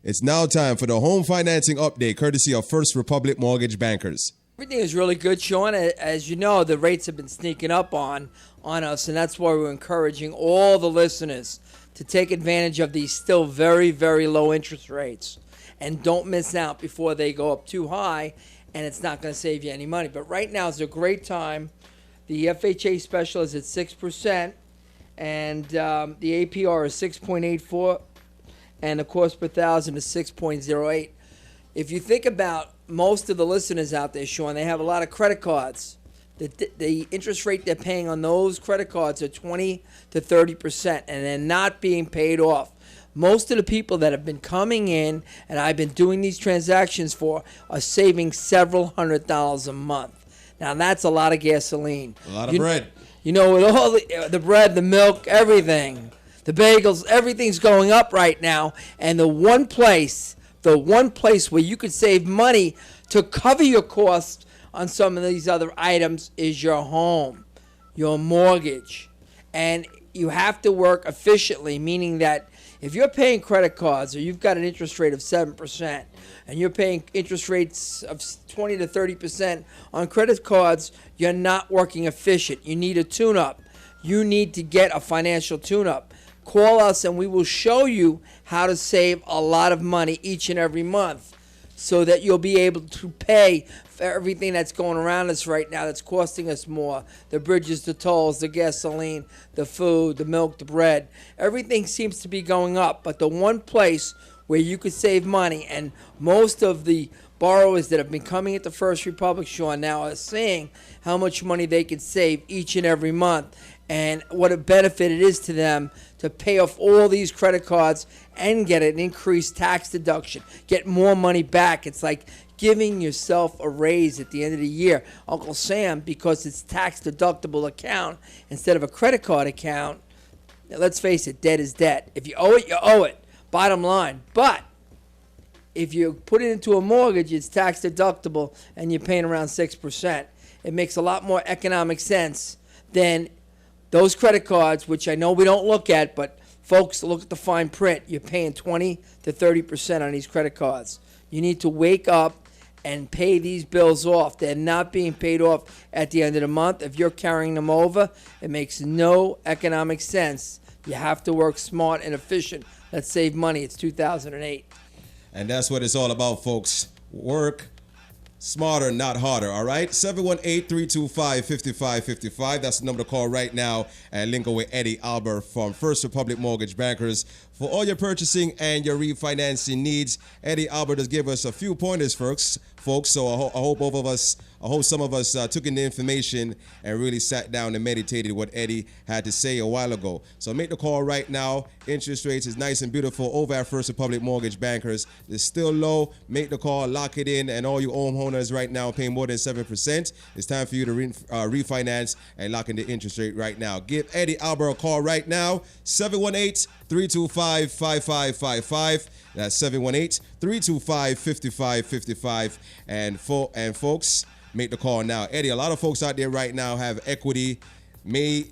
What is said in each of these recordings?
It's now time for the home financing update, courtesy of First Republic Mortgage Bankers. Everything is really good, Sean. As you know, the rates have been sneaking up on us, and that's why we're encouraging all the listeners to take advantage of these still very, very low interest rates. And don't miss out before they go up too high, and it's not going to save you any money. But right now is a great time. The FHA special is at 6%, and the APR is 6.84, and the cost per thousand is 6.08. If you think about most of the listeners out there, Sean, they have a lot of credit cards. The interest rate they're paying on those credit cards are 20 to 30%, and they're not being paid off. Most of the people that have been coming in, and I've been doing these transactions for, are saving several $100s a month. Now, that's a lot of gasoline. A lot of bread. You know, with all the bread, the milk, everything, the bagels, everything's going up right now. And the one place where you could save money to cover your costs on some of these other items is your home, your mortgage. And you have to work efficiently, meaning that if you're paying credit cards or you've got an interest rate of 7% and you're paying interest rates of 20 to 30% on credit cards, you're not working efficient. You need a tune-up. You need to get a financial tune-up. Call us and we will show you how to save a lot of money each and every month so that you'll be able to pay for everything that's going around us right now that's costing us more. The bridges, the tolls, the gasoline, the food, the milk, the bread. Everything seems to be going up, but the one place where you could save money, and most of the borrowers that have been coming at the First Republic, Sean, now are seeing how much money they can save each and every month and what a benefit it is to them to pay off all these credit cards and get an increased tax deduction, get more money back. It's like giving yourself a raise at the end of the year. Uncle Sam, because it's tax deductible account instead of a credit card account. Now, let's face it, debt is debt. If you owe it, you owe it. Bottom line. But if you put it into a mortgage, it's tax deductible and you're paying around 6%. It makes a lot more economic sense than those credit cards, which I know we don't look at, but folks, look at the fine print. You're paying 20 to 30% on these credit cards. You need to wake up and pay these bills off. They're not being paid off at the end of the month. If you're carrying them over, it makes no economic sense. You have to work smart and efficient. Let's save money. It's 2008. And that's what it's all about, folks. Work smarter, not harder, all right? 718-325-5555. That's the number to call right now and link up with Eddie Albert from First Republic Mortgage Bankers. For all your purchasing and your refinancing needs, Eddie Albert has given us a few pointers, folks. So I hope some of us took in the information and really sat down and meditated what Eddie had to say a while ago. So make the call right now. Interest rates is nice and beautiful over at First Republic Mortgage Bankers. It's still low. Make the call, lock it in, and all you homeowners right now paying more than 7%. It's time for you to refinance and lock in the interest rate right now. Give Eddie Albert a call right now, 718-325-5555. That's 718-325-5555. And folks, make the call now. Eddie, a lot of folks out there right now have equity. They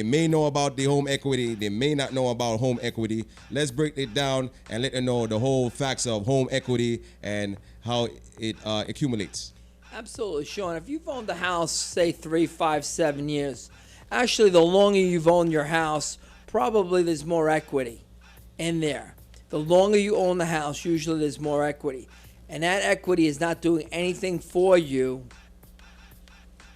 may know about the home equity. They may not know about home equity. Let's break it down and let them know the whole facts of home equity and how it accumulates. Absolutely, Sean. If you've owned the house, say 3, 5, 7 years, actually the longer you've owned your house, probably there's more equity in there. The longer you own the house, usually there's more equity. And that equity is not doing anything for you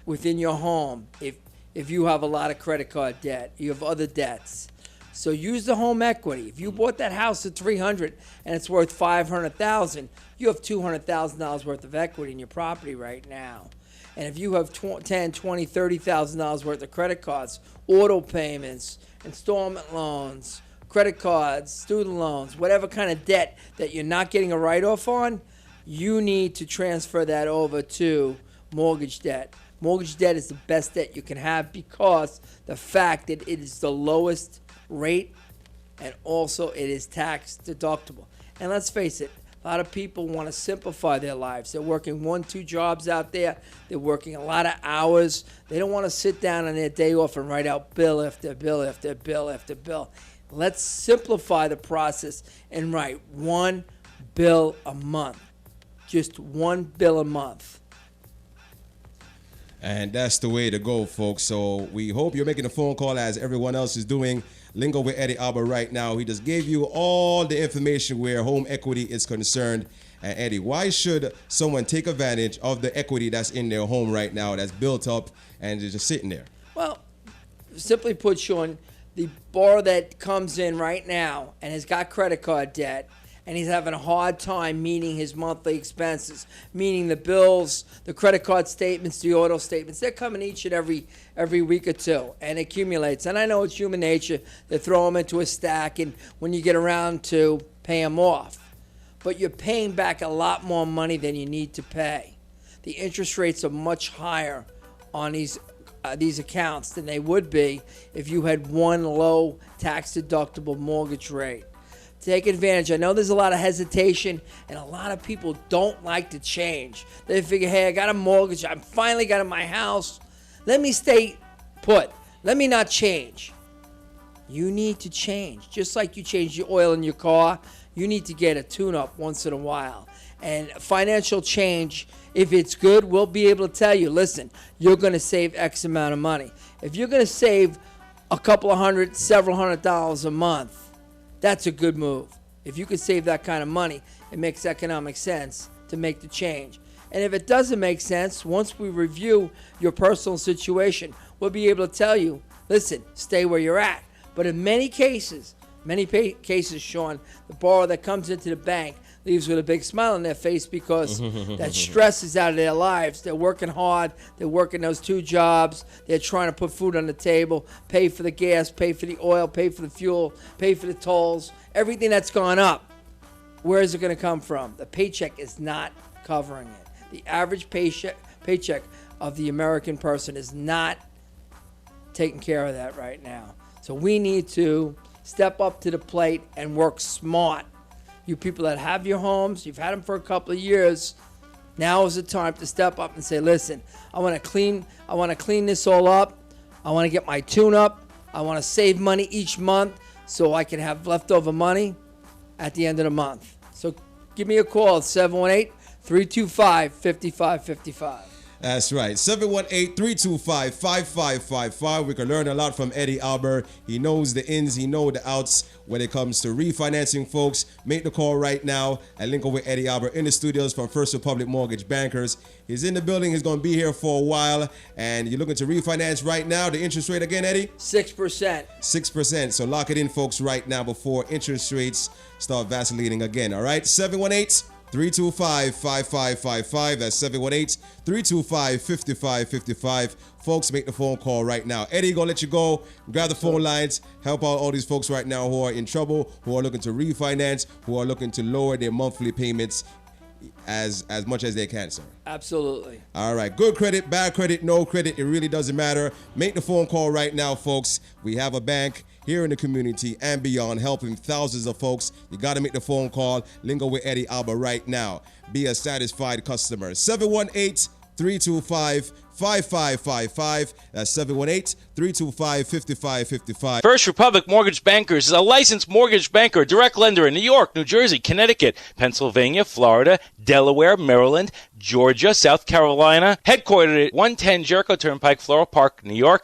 within your home. If you have a lot of credit card debt, you have other debts. So use the home equity. If you bought that house at $300,000 and it's worth $500,000, you have $200,000 worth of equity in your property right now. And if you have $10,000, $20,000, $30,000 worth of credit cards, auto payments, installment loans, credit cards, student loans, whatever kind of debt that you're not getting a write-off on, you need to transfer that over to mortgage debt. Mortgage debt is the best debt you can have because the fact that it is the lowest rate and also it is tax deductible. And let's face it, a lot of people want to simplify their lives. They're working 1-2 jobs out there. They're working a lot of hours. They don't want to sit down on their day off and write out bill after bill after bill after bill. Let's simplify the process and write one bill a month. Just one bill a month. And that's the way to go, folks. So we hope you're making a phone call as everyone else is doing. Lingo with Eddie Albert right now. He just gave you all the information where home equity is concerned. And Eddie, why should someone take advantage of the equity that's in their home right now, that's built up and is just sitting there? Well, simply put, Sean, the borrower that comes in right now and has got credit card debt, and he's having a hard time meeting his monthly expenses, meaning the bills, the credit card statements, the auto statements. They're coming each and every week or two, and it accumulates. And I know it's human nature to throw them into a stack, and when you get around to pay them off. But you're paying back a lot more money than you need to pay. The interest rates are much higher on these accounts than they would be if you had one low tax-deductible mortgage rate. Take advantage. I know there's a lot of hesitation, and a lot of people don't like to change. They figure, hey, I got a mortgage. I finally got in my house. Let me stay put. Let me not change. You need to change. Just like you change your oil in your car, you need to get a tune-up once in a while. And financial change, if it's good, we'll be able to tell you, listen, you're going to save X amount of money. If you're going to save a couple of hundred, several $100s a month, that's a good move. If you can save that kind of money, it makes economic sense to make the change. And if it doesn't make sense, once we review your personal situation, we'll be able to tell you, listen, stay where you're at. But in many cases, Sean, the borrower that comes into the bank leaves with a big smile on their face because that stress is out of their lives. They're working hard. They're working those 2 jobs. They're trying to put food on the table, pay for the gas, pay for the oil, pay for the fuel, pay for the tolls, everything that's gone up. Where is it going to come from? The paycheck is not covering it. The average paycheck of the American person is not taking care of that right now. So we need to step up to the plate and work smart. You people that have your homes, you've had them for a couple of years, now is the time to step up and say, listen, I want to clean this all up. I want to get my tune up. I want to save money each month so I can have leftover money at the end of the month. So give me a call at 718-325-5555. That's right. 718-325-5555. We can learn a lot from Eddie Albert. He knows the ins, he knows the outs when it comes to refinancing, folks. Make the call right now and link up with Eddie Albert in the studios from First Republic Mortgage Bankers. He's in the building. He's going to be here for a while. And you're looking to refinance right now. The interest rate again, Eddie? 6%. 6%. So lock it in, folks, right now before interest rates start vacillating again. All right? 718-325-5555. That's 718-325-5555. Folks, make the phone call right now. Eddie, gonna let you go. Grab the phone lines. Help out all these folks right now who are in trouble, who are looking to refinance, who are looking to lower their monthly payments as much as they can, sir. Absolutely. All right. Good credit, bad credit, no credit. It really doesn't matter. Make the phone call right now, folks. We have a bank here in the community and beyond, helping thousands of folks. You got to make the phone call. Lingo with Eddie Albert right now. Be a satisfied customer. 718-325-5555. That's 718-325-5555. First Republic Mortgage Bankers is a licensed mortgage banker, direct lender in New York, New Jersey, Connecticut, Pennsylvania, Florida, Delaware, Maryland, Georgia, South Carolina, headquartered at 110 Jericho Turnpike, Floral Park, New York.